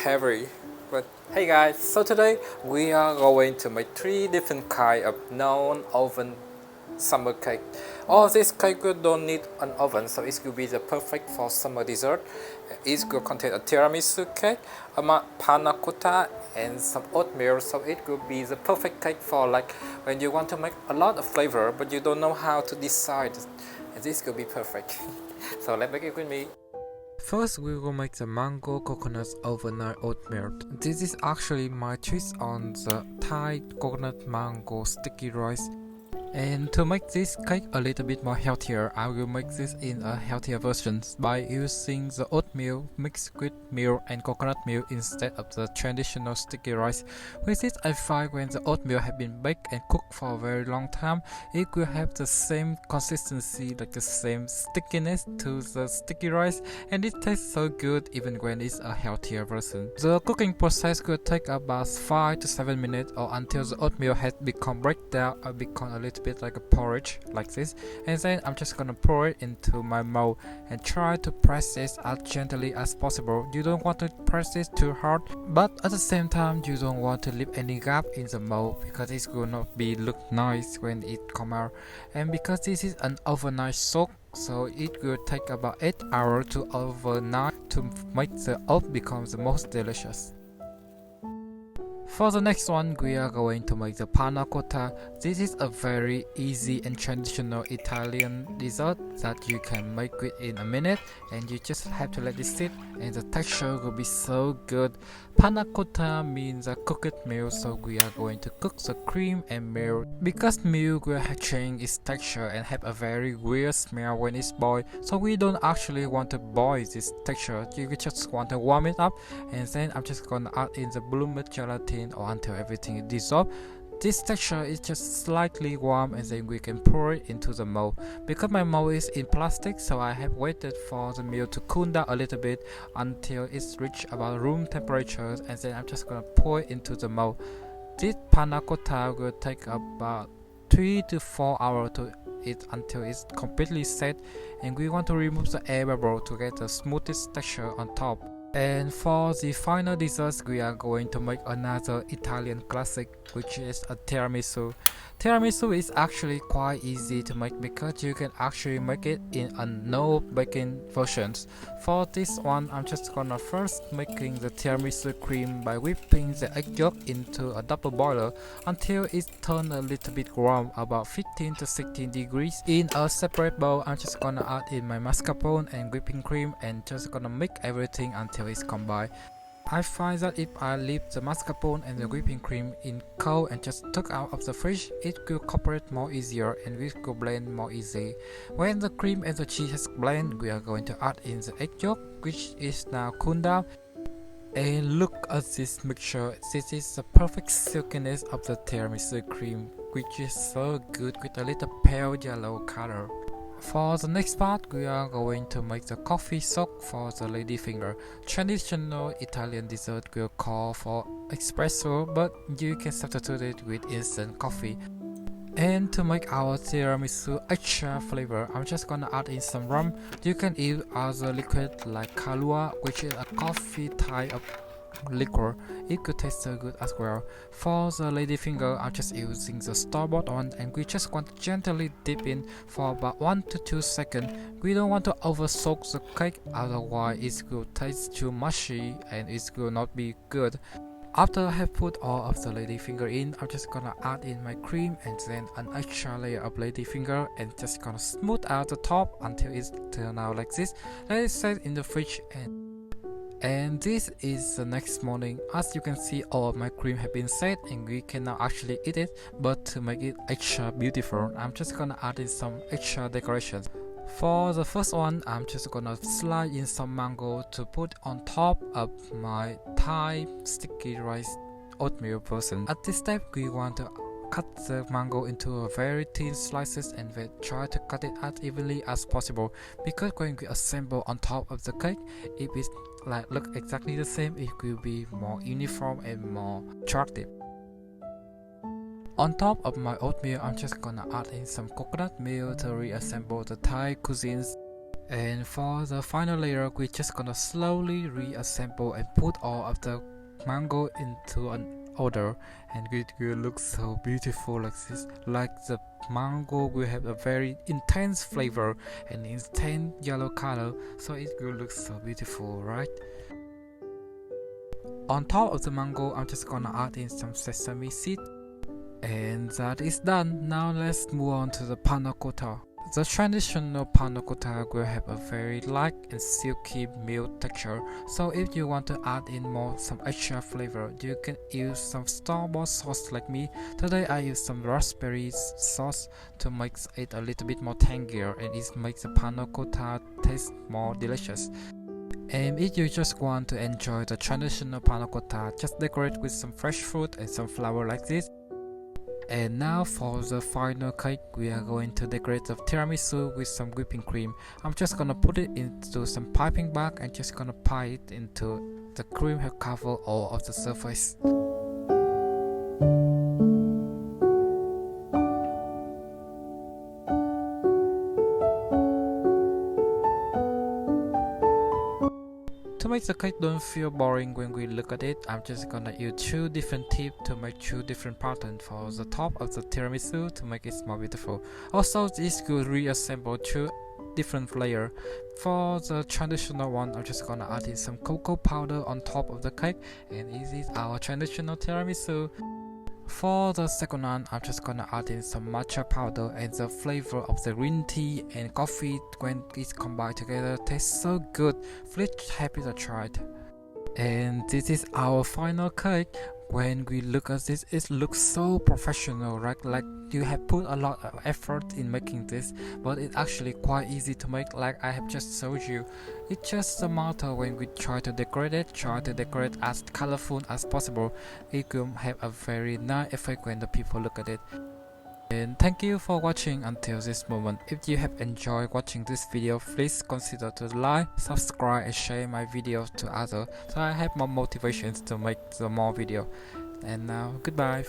heavy. But hey guys, so today we are going to make 3 different kind of non-oven summer cake. All this cake don't need an oven, so it will be the perfect for summer dessert. It will contain a tiramisu cake, a panna cotta, and some oatmeal. So it will be the perfect cake for like when you want to make a lot of flavor, but you don't know how to decide. This will be perfect. So let's make it with me. First, we will make the mango coconut overnight oatmeal. This is actually my twist on the Thai coconut mango sticky rice. And to make this cake a little bit more healthier, I will make this in a healthier version by using the oatmeal mixed with milk and coconut milk instead of the traditional sticky rice. With this, I find when the oatmeal has been baked and cooked for a very long time, it will have the same consistency, like the same stickiness to the sticky rice, and it tastes so good even when it's a healthier version. The cooking process could take about 5 to 7 minutes or until the oatmeal has become break down or become a little bit like a porridge like this, and then I'm just gonna pour it into my mold and try to press this as gently as possible. You don't want to press this too hard, but at the same time you don't want to leave any gap in the mold because it will not be look nice when it come out. And because this is an overnight soak, so it will take about 8 hours to overnight to make the oat become the most delicious. For the next one, we are going to make the panna cotta. This is a very easy and traditional Italian dessert that you can make within a minute, and you just have to let it sit and the texture will be so good. Panna cotta means a cooked milk, so we are going to cook the cream and milk. Because milk will change its texture and have a very weird smell when it's boiled, so we don't actually want to boil this texture. You just want to warm it up, and then I'm just gonna add in the bloomed gelatin or until everything is dissolved. This texture is just slightly warm, and then we can pour it into the mold. Because my mold is in plastic, so I have waited for the milk to cool down a little bit until it's reached about room temperature, and then I'm just gonna pour it into the mold. This panna cotta will take about 3 to 4 hours to it until it's completely set, and we want to remove the air bubble to get the smoothest texture on top. And for the final desserts, we are going to make another Italian classic, which is a tiramisu. Tiramisu is actually quite easy to make because you can actually make it in a no baking versions. For this one, I'm just gonna first making the tiramisu cream by whipping the egg yolk into a double boiler until it turns a little bit warm, about 15 to 16 degrees. In a separate bowl, I'm just gonna add in my mascarpone and whipping cream and just gonna mix everything until it's combined. I find that if I leave the mascarpone and the whipping cream in cold and just took out of the fridge, it will cooperate more easier and it will blend more easy. When the cream and the cheese has blended, we are going to add in the egg yolk, which is now cooled down. And look at this mixture. This is the perfect silkiness of the tiramisu cream, which is so good with a little pale yellow color. For the next part, we are going to make the coffee soak for the ladyfinger. Traditional Italian dessert will call for espresso, but you can substitute it with instant coffee. And to make our tiramisu extra flavor, I'm just gonna add in some rum. You can use other liquid like Kahlua, which is a coffee type of liquor. It could taste so good as well. For the ladyfinger, I'm just using the store-bought one, and we just want to gently dip in for about 1 to 2 seconds. We don't want to over soak the cake, otherwise it will taste too mushy and it will not be good. After I have put all of the ladyfinger in, I'm just gonna add in my cream and then an extra layer of ladyfinger and just gonna smooth out the top until it's turned out like this. Let it set in the fridge, and this is the next morning. As you can see, all of my cream have been set and we can now actually eat it. But to make it extra beautiful, I'm just gonna add in some extra decorations. For the first one, I'm just gonna slide in some mango to put on top of my Thai sticky rice oatmeal version. At this step, we want to cut the mango into a very thin slices and we try to cut it as evenly as possible, because when we assemble on top of the cake, if it's like look exactly the same, it will be more uniform and more attractive. On top of my oatmeal, I'm just gonna add in some coconut milk to reassemble the Thai cuisines. And for the final layer, we're just gonna slowly reassemble and put all of the mango into an order, and it will look so beautiful like this. Like the mango will have a very intense flavor and intense yellow color, so it will look so beautiful, right? On top of the mango, I'm just gonna add in some sesame seed, and that is done. Now let's move on to the panna cotta. The traditional panna cotta will have a very light and silky milk texture, so if you want to add in some extra flavor, you can use some store-bought sauce like me. Today I use some raspberry sauce to make it a little bit more tangier, and it makes the panna cotta taste more delicious. And if you just want to enjoy the traditional panna cotta, just decorate with some fresh fruit and some flower like this. And now for the final cake, we are going to decorate the tiramisu with some whipping cream. I'm just gonna put it into some piping bag and just gonna pie it into the cream have covered all of the surface. To make the cake don't feel boring when we look at it, I'm just gonna use 2 different tips to make 2 different patterns for the top of the tiramisu to make it more beautiful. Also, this could reassemble 2 different layers. For the traditional one, I'm just gonna add in some cocoa powder on top of the cake, and this is our traditional tiramisu. For the second one, I'm just gonna add in some matcha powder, and the flavor of the green tea and coffee when it's combined together tastes so good. Please happy to try it. And this is our final cake. When we look at this, it looks so professional, right? Like you have put a lot of effort in making this, but it's actually quite easy to make, like I have just showed you. It's just a matter when we try to decorate as colorful as possible. It will have a very nice effect when the people look at it. And thank you for watching until this moment. If you have enjoyed watching this video, please consider to like, subscribe and share my videos to others so I have more motivations to make the more video. And now, goodbye.